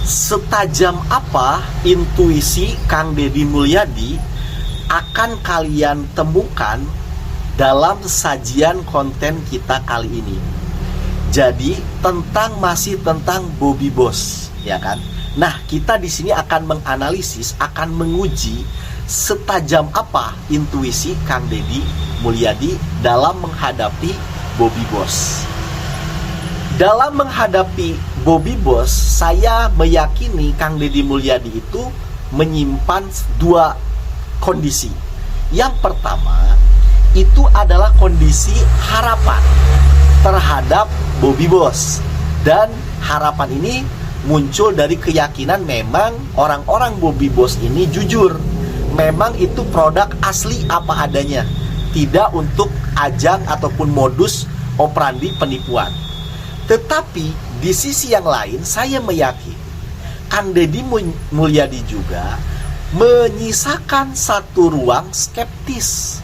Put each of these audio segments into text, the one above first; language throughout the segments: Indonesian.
Setajam apa intuisi Kang Deddy Mulyadi akan kalian temukan dalam sajian konten kita kali ini. Jadi masih tentang Bobby Boss, ya kan? Nah, kita di sini akan menganalisis, akan menguji setajam apa intuisi Kang Deddy Mulyadi dalam menghadapi Bobby Boss. Dalam menghadapi Bobby Boss, saya meyakini Kang Deddy Mulyadi itu menyimpan dua kondisi. Yang pertama, itu adalah kondisi harapan terhadap Bobby Boss. Dan harapan ini muncul dari keyakinan memang orang-orang Bobby Boss ini jujur. Memang itu produk asli apa adanya, tidak untuk ajang ataupun modus operandi penipuan. Tetapi di sisi yang lain, saya meyakini Kang Deddy Mulyadi juga menyisakan satu ruang skeptis.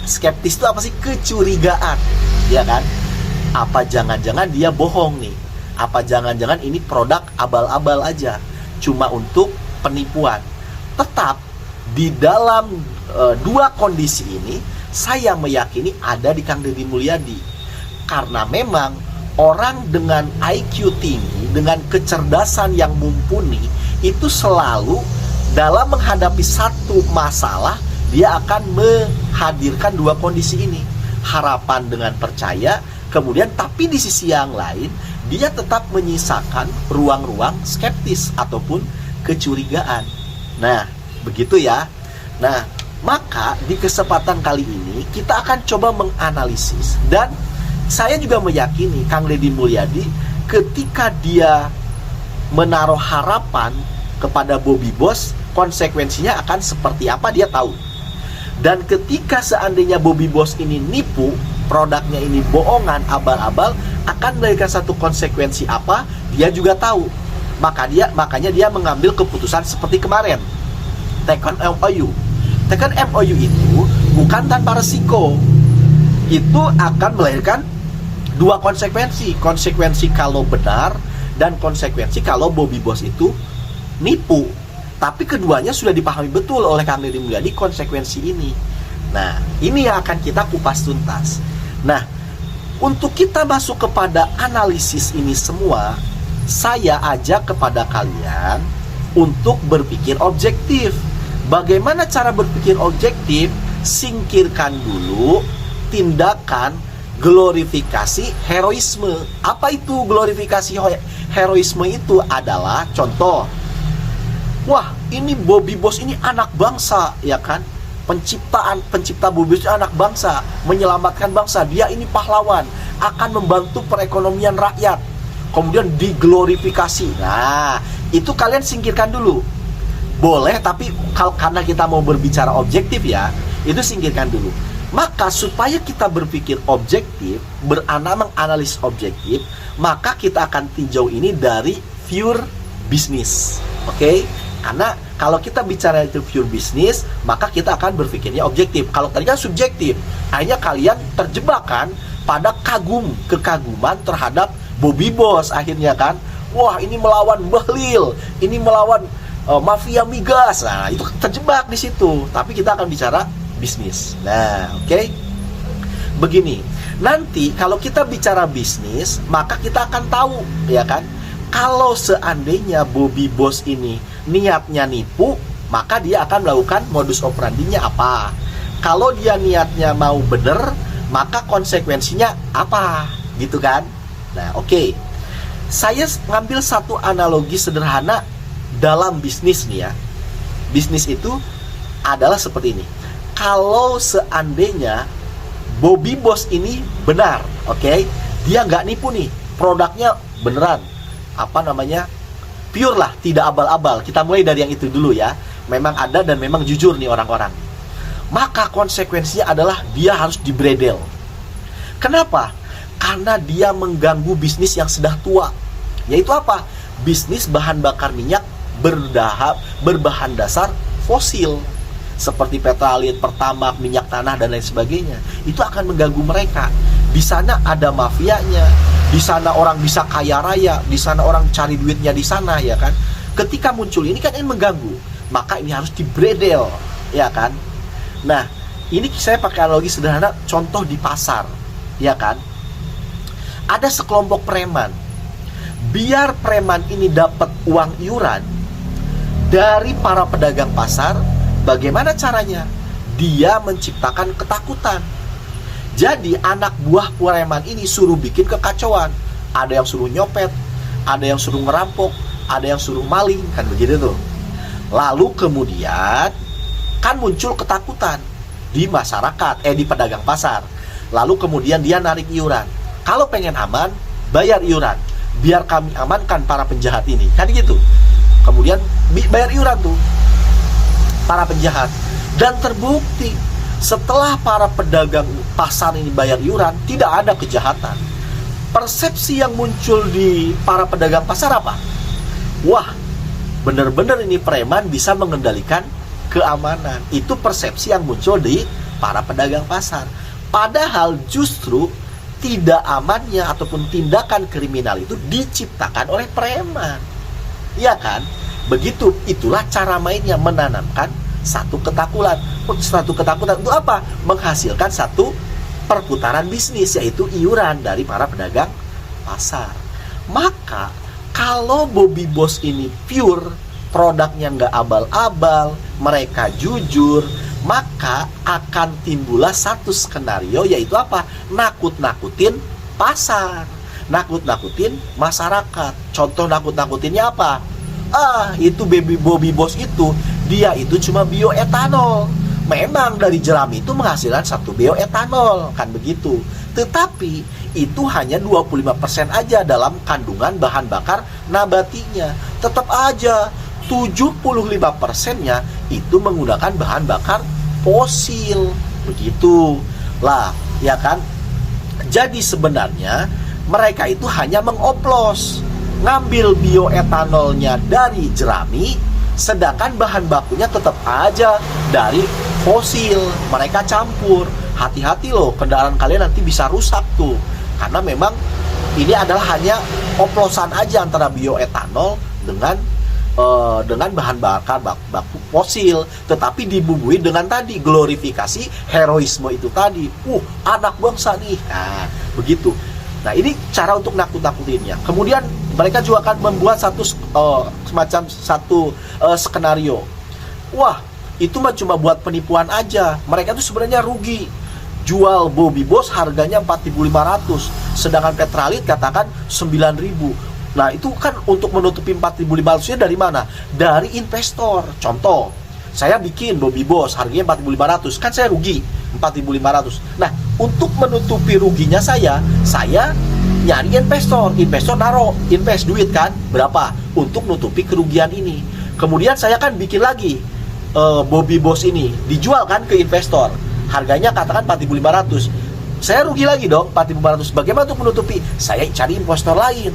Skeptis itu apa sih? Kecurigaan, ya kan? Apa jangan-jangan dia bohong nih? Apa jangan-jangan ini produk abal-abal aja, cuma untuk penipuan? Tetap di dalam dua kondisi ini, saya meyakini ada di Kang Deddy Mulyadi. Karena memang orang dengan IQ tinggi, dengan kecerdasan yang mumpuni, itu selalu dalam menghadapi satu masalah, dia akan menghadirkan dua kondisi ini. Harapan dengan percaya, kemudian tapi di sisi yang lain, dia tetap menyisakan ruang-ruang skeptis ataupun kecurigaan. Nah, begitu ya. Nah, maka di kesempatan kali ini, kita akan coba menganalisis. Dan saya juga meyakini Kang Deddy Mulyadi ketika dia menaruh harapan kepada Bobby Boss, konsekuensinya akan seperti apa dia tahu. Dan ketika seandainya Bobby Boss ini nipu, produknya ini bohongan, abal-abal, akan melahirkan satu konsekuensi apa, dia juga tahu. Makanya dia mengambil keputusan seperti kemarin, tekan MOU. Tekan MOU itu bukan tanpa resiko. Itu akan melahirkan dua konsekuensi. Konsekuensi kalau benar dan konsekuensi kalau Bobby Boss itu nipu. Tapi keduanya sudah dipahami betul oleh Kang Deddy Mulyadi konsekuensi ini. Nah, ini yang akan kita kupas tuntas. Nah, untuk kita masuk kepada analisis ini semua, saya ajak kepada kalian untuk berpikir objektif. Bagaimana cara berpikir objektif? Singkirkan dulu tindakan glorifikasi heroisme. Apa itu glorifikasi heroisme? Itu adalah contoh, wah, ini Bobby Boss ini anak bangsa, ya kan? Pencipta Bobby Boss anak bangsa, menyelamatkan bangsa, dia ini pahlawan, akan membantu perekonomian rakyat. Kemudian diglorifikasi. Nah, itu kalian singkirkan dulu. Boleh, tapi karena kita mau berbicara objektif ya, itu singkirkan dulu. Maka supaya kita berpikir objektif, menganalisis objektif, maka kita akan tinjau ini dari pure bisnis. Oke? Karena kalau kita bicara itu pure bisnis, maka kita akan berpikirnya objektif. Kalau tadi kan subjektif, akhirnya kalian terjebak kan pada kekaguman terhadap Bobby Boss akhirnya kan. Wah, ini melawan Bahlil, ini melawan mafia migas. Nah, itu terjebak di situ. Tapi kita akan bicara bisnis. Nah, oke. Begini, nanti kalau kita bicara bisnis, maka kita akan tahu, ya kan? Kalau seandainya Bobby Boss ini niatnya nipu, maka dia akan melakukan modus operandinya apa. Kalau dia niatnya mau bener, maka konsekuensinya apa, gitu kan? Nah, oke. Saya ngambil satu analogi sederhana dalam bisnis nih ya. Bisnis itu adalah seperti ini. Kalau seandainya Bobby Boss ini benar, oke, dia nggak nipu nih, produknya beneran, pure lah, tidak abal-abal. Kita mulai dari yang itu dulu ya. Memang ada dan memang jujur nih orang-orang. Maka konsekuensinya adalah dia harus dibredel. Kenapa? Karena dia mengganggu bisnis yang sudah tua. Yaitu apa? Bisnis bahan bakar minyak berbahan dasar fosil, seperti petrolit, pertamak, minyak tanah dan lain sebagainya. Itu akan mengganggu mereka. Di sana ada mafianya, di sana orang bisa kaya raya, di sana orang cari duitnya di sana, ya kan? Ketika muncul ini kan ini mengganggu, maka ini harus dibredel, ya kan? Nah, ini saya pakai analogi sederhana, contoh di pasar, ya kan? Ada sekelompok preman. Biar preman ini dapat uang iuran dari para pedagang pasar, bagaimana caranya? Dia menciptakan ketakutan. Jadi anak buah preman ini suruh bikin kekacauan. Ada yang suruh nyopet, ada yang suruh ngerampok, ada yang suruh maling, kan begitu tuh. Lalu kemudian kan muncul ketakutan di masyarakat, di pedagang pasar. Lalu kemudian dia narik iuran. Kalau pengen aman, bayar iuran. Biar kami amankan para penjahat ini. Kan gitu. Kemudian bayar iuran tuh para penjahat. Dan terbukti setelah para pedagang pasar ini bayar iuran, tidak ada kejahatan. Persepsi yang muncul di para pedagang pasar apa? Wah, benar-benar ini preman bisa mengendalikan keamanan. Itu persepsi yang muncul di para pedagang pasar. Padahal justru tidak amannya ataupun tindakan kriminal itu diciptakan oleh preman. Iya kan? Begitu, itulah cara mainnya, menanamkan satu ketakutan. Satu ketakutan untuk apa? Menghasilkan satu perputaran bisnis, yaitu iuran dari para pedagang pasar. Maka kalau Bobby Boss ini pure, produknya nggak abal-abal, mereka jujur, maka akan timbullah satu skenario, yaitu apa? Nakut-nakutin pasar, nakut-nakutin masyarakat. Contoh nakut-nakutinnya apa? Itu Bobby Boss itu, dia itu cuma bioetanol. Memang dari jerami itu menghasilkan satu bioetanol, kan begitu. Tetapi itu hanya 25% aja dalam kandungan bahan bakar nabatinya. Tetap aja 75%-nya itu menggunakan bahan bakar fosil. Begitu lah, ya kan? Jadi sebenarnya mereka itu hanya mengoplos, ngambil bioetanolnya dari jerami, sedangkan bahan bakunya tetap aja dari fosil. Mereka campur. Hati-hati loh, kendaraan kalian nanti bisa rusak tuh. Karena memang ini adalah hanya oplosan aja antara bioetanol dengan bahan bakar baku fosil, tetapi dibumbui dengan tadi glorifikasi heroisme itu tadi. Anak bangsa nih. Nah, begitu. Nah, ini cara untuk nakut-nakutinnya. Kemudian mereka juga akan membuat semacam satu skenario. Wah, itu mah cuma buat penipuan aja. Mereka tuh sebenarnya rugi. Jual Bobby Boss harganya 4.500, sedangkan Petralit katakan 9.000. Nah, itu kan untuk menutupi 4.500-nya dari mana? Dari investor. Contoh, saya bikin Bobby Boss harganya 4.500, kan saya rugi 4.500. Nah, untuk menutupi ruginya saya nyari investor. Investor invest duit kan, berapa? Untuk nutupi kerugian ini. Kemudian saya kan bikin lagi Bobby Boss ini, dijual kan ke investor. Harganya katakan 4.500. Saya rugi lagi dong 4.500. Bagaimana untuk menutupi? Saya cari investor lain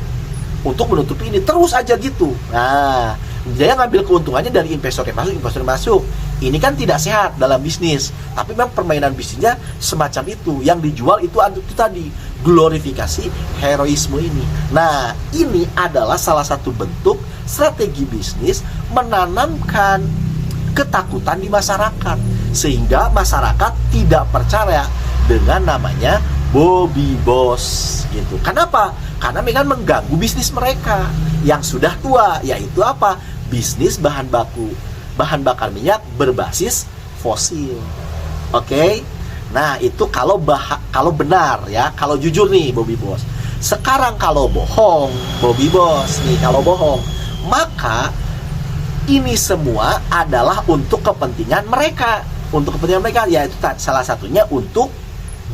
untuk menutupi ini, terus aja gitu. Nah, dia ngambil keuntungannya dari investor yang masuk. Ini kan tidak sehat dalam bisnis. Tapi memang permainan bisnisnya semacam itu. Yang dijual itu tadi, glorifikasi heroisme ini. Nah, ini adalah salah satu bentuk strategi bisnis menanamkan ketakutan di masyarakat, sehingga masyarakat tidak percaya dengan namanya Bobby Boss gitu. Kenapa? Karena memang mengganggu bisnis mereka yang sudah tua, yaitu apa? Bisnis bahan bakar minyak berbasis fosil. Oke? Nah, itu kalau benar ya, kalau jujur nih Bobby Boss. Sekarang kalau bohong, Bobby Boss nih kalau bohong, maka ini semua adalah untuk kepentingan mereka. Untuk kepentingan mereka, yaitu salah satunya untuk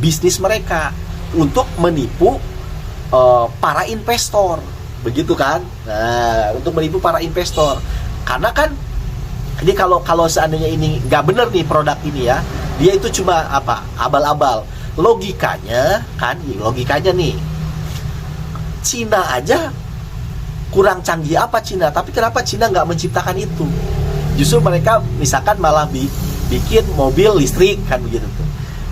bisnis mereka, untuk menipu para investor. Begitu kan? Nah, untuk menipu para investor. Karena kan ini kalau seandainya ini nggak bener nih produk ini ya, dia itu cuma apa? Abal-abal. Logikanya nih, Cina aja kurang canggih apa Cina, tapi kenapa Cina nggak menciptakan itu? Justru mereka misalkan malah bikin mobil listrik kan begitu tuh.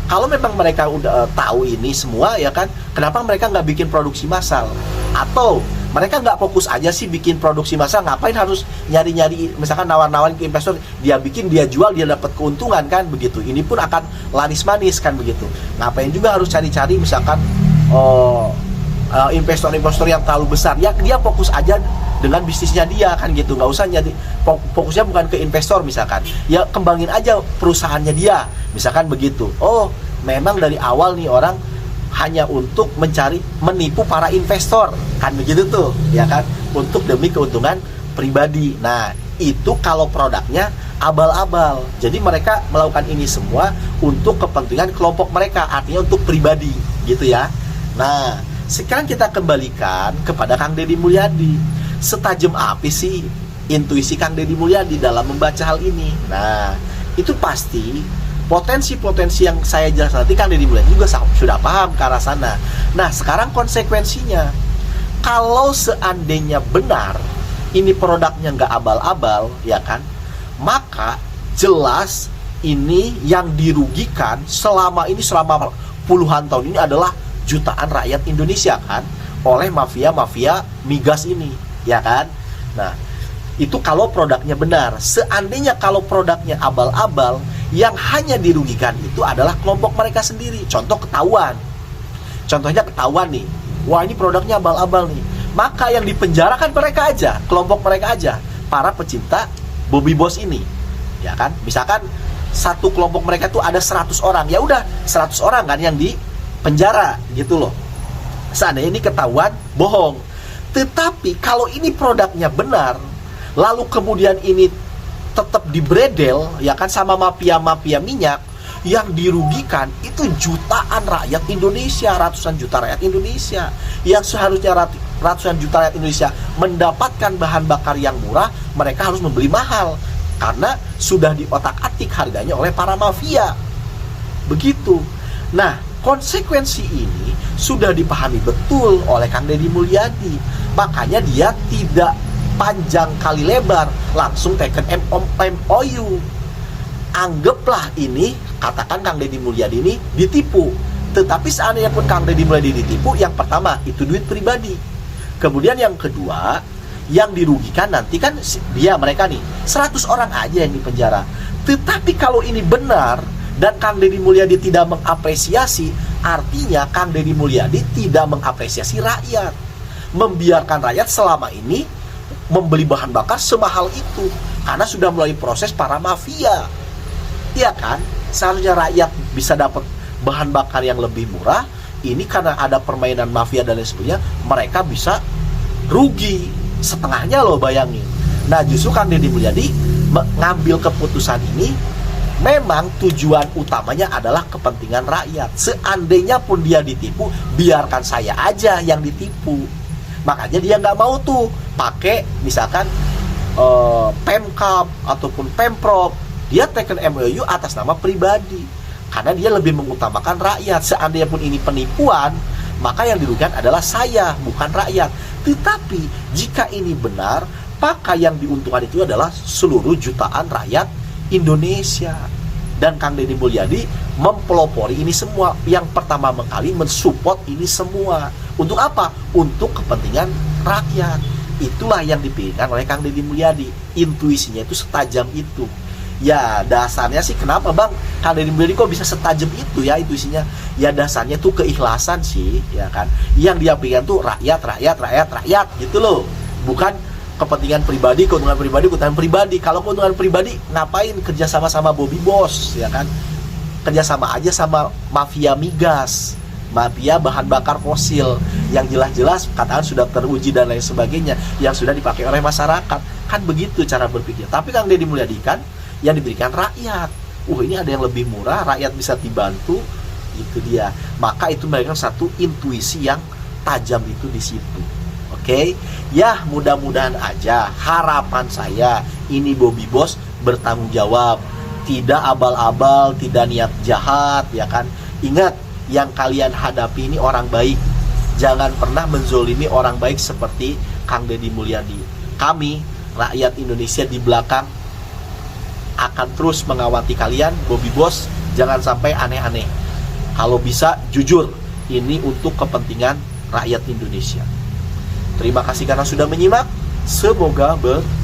Kalau memang mereka udah tahu ini semua ya kan, kenapa mereka nggak bikin produksi massal? Atau Mereka nggak fokus aja sih bikin produksi massal, ngapain harus nyari-nyari, misalkan nawar-nawarin ke investor, dia bikin, dia jual, dia dapat keuntungan kan begitu. Ini pun akan laris manis kan begitu. Ngapain juga harus cari-cari misalkan investor-investor yang terlalu besar, ya dia fokus aja dengan bisnisnya dia kan gitu, nggak usah jadi fokusnya bukan ke investor misalkan, ya kembangin aja perusahaannya dia misalkan begitu. Oh memang dari awal nih orang hanya untuk menipu para investor kan begitu tuh ya kan, untuk demi keuntungan pribadi. Nah itu kalau produknya abal-abal, jadi mereka melakukan ini semua untuk kepentingan kelompok mereka, artinya untuk pribadi gitu ya. Nah sekarang kita kembalikan kepada Kang Deddy Mulyadi, setajam apa sih intuisi Kang Deddy Mulyadi dalam membaca hal ini? Nah itu pasti potensi-potensi yang saya jelaskan nanti Kang Deddy Mulyadi juga sudah paham ke arah sana. Nah sekarang konsekuensinya, kalau seandainya benar ini produknya nggak abal-abal ya kan, maka jelas ini yang dirugikan selama puluhan tahun ini adalah jutaan rakyat Indonesia kan, oleh mafia-mafia migas ini ya kan. Nah itu kalau produknya benar. Seandainya kalau produknya abal-abal, yang hanya dirugikan itu adalah kelompok mereka sendiri. Contohnya ketahuan nih, wah ini produknya abal-abal nih, maka yang dipenjarakan mereka aja, kelompok mereka aja, para pecinta Bobby Boss ini ya kan. Misalkan satu kelompok mereka tuh ada 100 orang, ya udah 100 orang kan yang dipenjara gitu loh, seandainya ini ketahuan bohong. Tetapi kalau ini produknya benar, lalu kemudian ini tetap dibredel ya kan sama mafia-mafia minyak, yang dirugikan itu jutaan rakyat Indonesia, ratusan juta rakyat Indonesia, yang seharusnya ratusan juta rakyat Indonesia mendapatkan bahan bakar yang murah, mereka harus membeli mahal karena sudah diotak-atik harganya oleh para mafia begitu. Nah konsekuensi ini sudah dipahami betul oleh Kang Deddy Mulyadi, makanya dia tidak panjang kali lebar langsung teken MOU. Anggaplah ini, katakan Kang Deddy Mulyadi ini ditipu. Tetapi seandainya pun Kang Deddy Mulyadi ditipu, yang pertama itu duit pribadi, kemudian yang kedua yang dirugikan nanti kan mereka nih 100 orang aja yang dipenjara. Tetapi kalau ini benar dan Kang Deddy Mulyadi tidak mengapresiasi, artinya Kang Deddy Mulyadi tidak mengapresiasi rakyat, membiarkan rakyat selama ini membeli bahan bakar semahal itu karena sudah melalui proses para mafia, iya kan? Seharusnya rakyat bisa dapat bahan bakar yang lebih murah, ini karena ada permainan mafia dan lain sebagainya, mereka bisa rugi setengahnya loh, bayangin. Nah justru Kang Deddy Mulyadi mengambil keputusan ini, memang tujuan utamanya adalah kepentingan rakyat. Seandainya pun dia ditipu, biarkan saya aja yang ditipu. Makanya dia nggak mau tuh pakai misalkan Pemkab ataupun Pemprov, dia teken MOU atas nama pribadi karena dia lebih mengutamakan rakyat. Seandainya pun ini penipuan, maka yang dirugikan adalah saya, bukan rakyat. Tetapi jika ini benar, maka yang diuntungkan itu adalah seluruh jutaan rakyat Indonesia. Dan Kang Deddy Mulyadi mempelopori ini semua, yang pertama kali mensupport ini semua. Untuk apa? Untuk kepentingan rakyat. Itulah yang dipikirkan oleh Kang Deddy Mulyadi. Intuisinya itu setajam itu. Ya dasarnya sih kenapa bang Kang Deddy Mulyadi kok bisa setajam itu ya intuisinya? Ya dasarnya tuh keikhlasan sih, ya kan. Yang dia pikirkan tuh rakyat gitu loh. Bukan kepentingan pribadi, keuntungan pribadi. Kalau keuntungan pribadi, ngapain kerja sama Bobby Boss, ya kan? Kerjasama aja sama mafia migas, mafia bahan bakar fosil, yang jelas-jelas katakan sudah teruji dan lain sebagainya, yang sudah dipakai oleh masyarakat. Kan begitu cara berpikir. Tapi Kang Deddy Mulyadi kan yang diberikan rakyat. Ini ada yang lebih murah, rakyat bisa dibantu, itu dia. Maka itu memberikan satu intuisi yang tajam itu di situ. Oke, ya mudah-mudahan aja, harapan saya ini Bobby Boss bertanggung jawab, tidak abal-abal, tidak niat jahat, ya kan. Ingat, yang kalian hadapi ini orang baik, jangan pernah menzolimi orang baik seperti Kang Deddy Mulyadi. Kami rakyat Indonesia di belakang akan terus mengawati kalian. Bobby Boss jangan sampai aneh-aneh, kalau bisa jujur, ini untuk kepentingan rakyat Indonesia. Terima kasih karena sudah menyimak. Semoga bermanfaat.